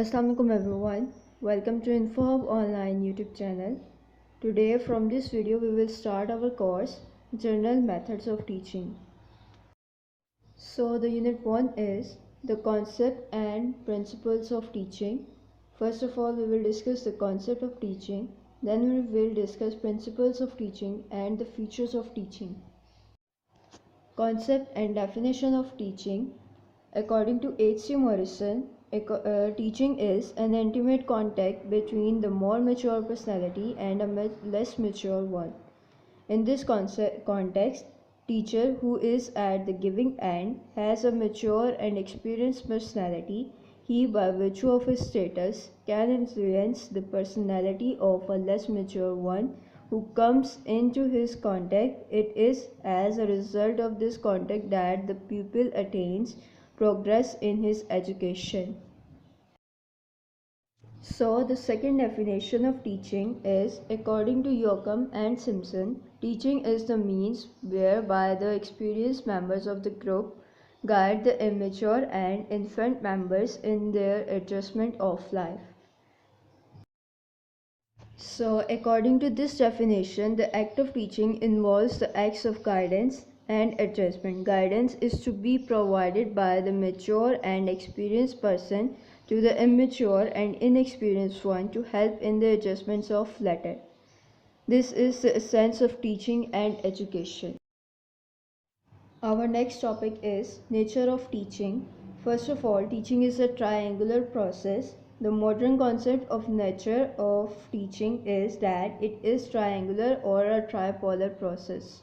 Assalamualaikum everyone. Welcome to InfoHub Online YouTube channel. Today from this video we will start our course General Methods of Teaching. So the unit 1 is the concept and principles of teaching. First of all we will discuss the concept of teaching, then we will discuss principles of teaching and the features of teaching. Concept and definition of teaching. According to H.C. Morrison, teaching is an intimate contact between the more mature personality and a less mature one. In this context, teacher who is at the giving end has a mature and experienced personality. He, by virtue of his status, can influence the personality of a less mature one who comes into his contact. It is as a result of this contact that the pupil attains progress in his education. So the second definition of teaching is, according to Yoakum and Simpson, teaching is the means whereby the experienced members of the group guide the immature and infant members in their adjustment of life. So according to this definition, the act of teaching involves the acts of guidance and adjustment. Guidance is to be provided by the mature and experienced person to the immature and inexperienced one to help in the adjustments of latter. This is the essence of teaching and education. Our next topic is nature of teaching. First of all, teaching is a triangular process. The modern concept of nature of teaching is that it is triangular or a tripolar process.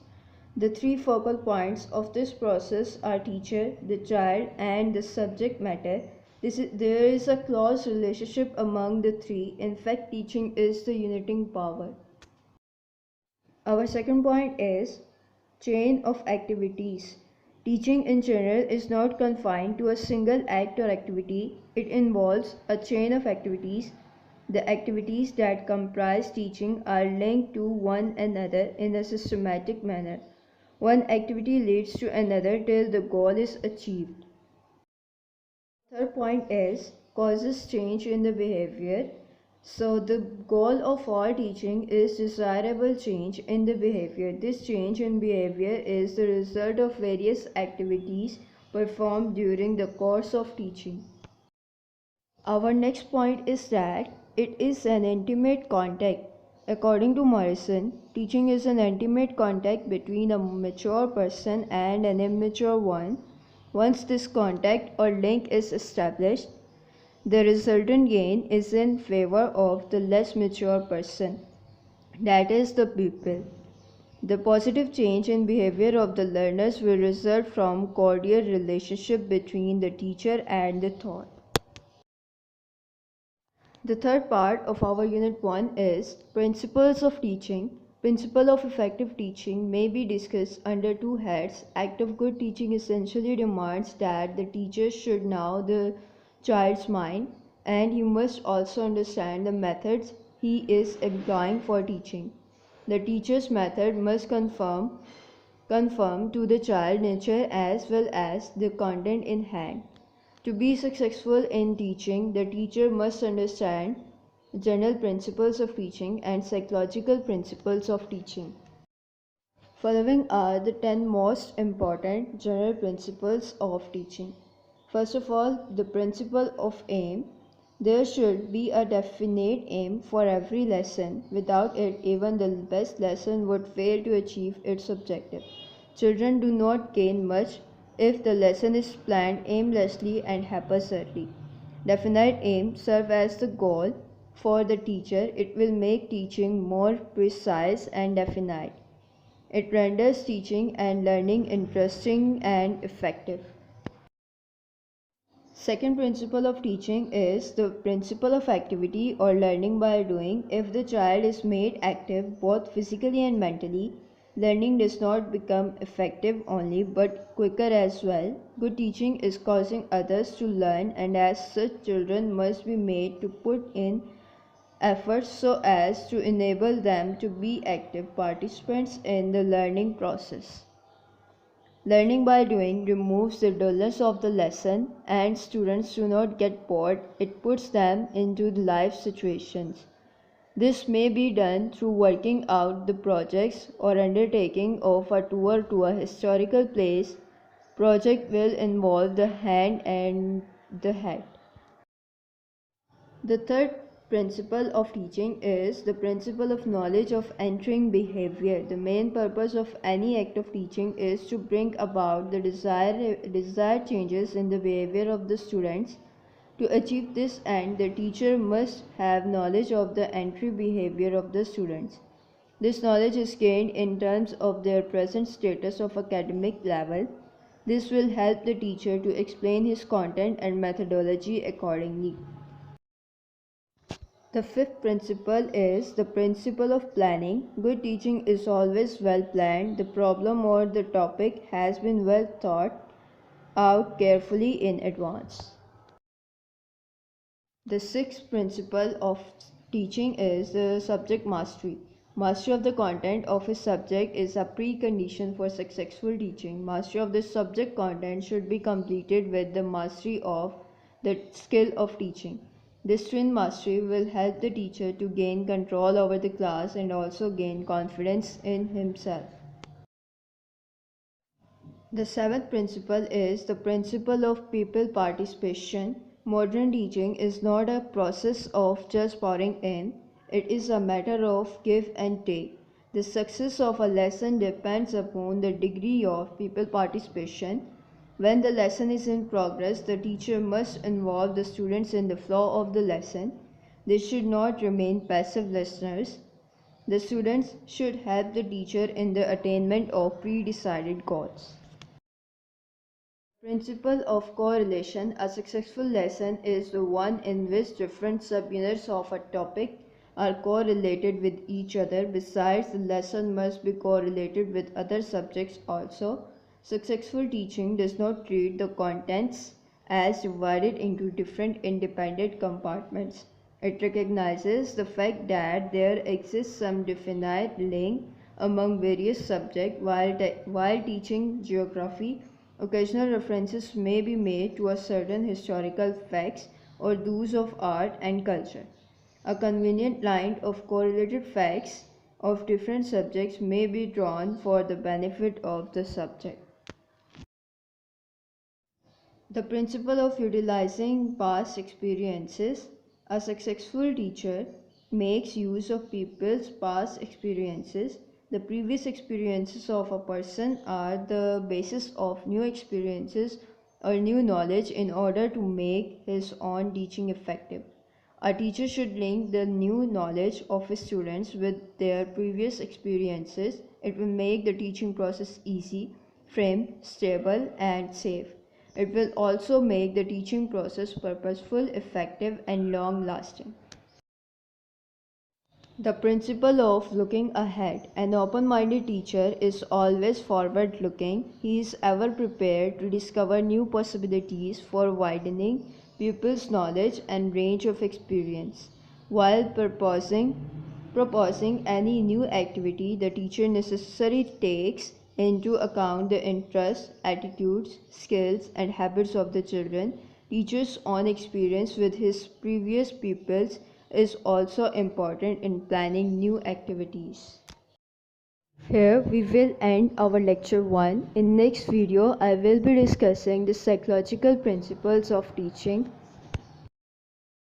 The three focal points of this process are teacher, the child, and the subject matter. There is a close relationship among the three. In fact, teaching is the uniting power. Our second point is chain of activities. Teaching in general is not confined to a single act or activity. It involves a chain of activities. The activities that comprise teaching are linked to one another in a systematic manner. One activity leads to another till the goal is achieved. Third point is causes change in the behavior. So the goal of all teaching is desirable change in the behavior. This change in behavior is the result of various activities performed during the course of teaching. Our next point is that it is an intimate contact. According to Morrison, teaching is an intimate contact between a mature person and an immature one. Once this contact or link is established, the resultant gain is in favor of the less mature person, that is the pupil. The positive change in behavior of the learners will result from cordial relationship between the teacher and the thought. The third part of our unit 1 is principles of teaching. Principle of effective teaching may be discussed under two heads. Act of good teaching essentially demands that the teacher should know the child's mind, and he must also understand the methods he is employing for teaching. The teacher's method must conform to the child nature as well as the content in hand. To be successful in teaching, the teacher must understand general principles of teaching and psychological principles of teaching. Following are the 10 most important general principles of teaching. First of all, the principle of aim. There should be a definite aim for every lesson. Without it, even the best lesson would fail to achieve its objective. Children do not gain much if the lesson is planned aimlessly and haphazardly. Definite aim serves as the goal for the teacher. It will make teaching more precise and definite. It renders teaching and learning interesting and effective. Second principle of teaching is the principle of activity or learning by doing. If the child is made active both physically and mentally, learning does not become effective only but quicker as well. Good teaching is causing others to learn, and as such children must be made to put in efforts so as to enable them to be active participants in the learning process. Learning by doing removes the dullness of the lesson and students do not get bored. It puts them into the life situations. This may be done through working out the projects or undertaking of a tour to a historical place. Project will involve the hand and the head. The third principle of teaching is the principle of knowledge of entering behavior. The main purpose of any act of teaching is to bring about the desired changes in the behavior of the students. To achieve this end, the teacher must have knowledge of the entry behavior of the students. This knowledge is gained in terms of their present status of academic level. This will help the teacher to explain his content and methodology accordingly. The fifth principle is the principle of planning. Good teaching is always well planned. The problem or the topic has been well thought out carefully in advance. The sixth principle of teaching is the subject mastery. Mastery of the content of a subject is a precondition for successful teaching. Mastery of the subject content should be completed with the mastery of the skill of teaching. This twin mastery will help the teacher to gain control over the class and also gain confidence in himself. The seventh principle is the principle of people participation. Modern teaching is not a process of just pouring in, it is a matter of give and take. The success of a lesson depends upon the degree of people participation. When the lesson is in progress, the teacher must involve the students in the flow of the lesson. They should not remain passive listeners. The students should help the teacher in the attainment of pre-decided goals. Principle of correlation. A successful lesson is the one in which different subunits of a topic are correlated with each other. Besides, the lesson must be correlated with other subjects also. Successful teaching does not treat the contents as divided into different independent compartments. It recognizes the fact that there exists some definite link among various subjects while teaching geography. Occasional references may be made to a certain historical facts or those of art and culture. A convenient line of correlated facts of different subjects may be drawn for the benefit of the subject. The principle of utilizing past experiences. A successful teacher makes use of people's past experiences. The previous experiences of a person are the basis of new experiences or new knowledge in order to make his own teaching effective. A teacher should link the new knowledge of his students with their previous experiences. It will make the teaching process easy, firm, stable, and safe. It will also make the teaching process purposeful, effective, and long-lasting. The principle of looking ahead. An open-minded teacher is always forward-looking. He is ever prepared to discover new possibilities for widening pupils' knowledge and range of experience. While proposing any new activity, the teacher necessarily takes into account the interests, attitudes, skills, and habits of the children. Teacher's own experience with his previous pupils is also important in planning new activities. Here we will end our lecture 1. In next video I will be discussing the psychological principles of teaching.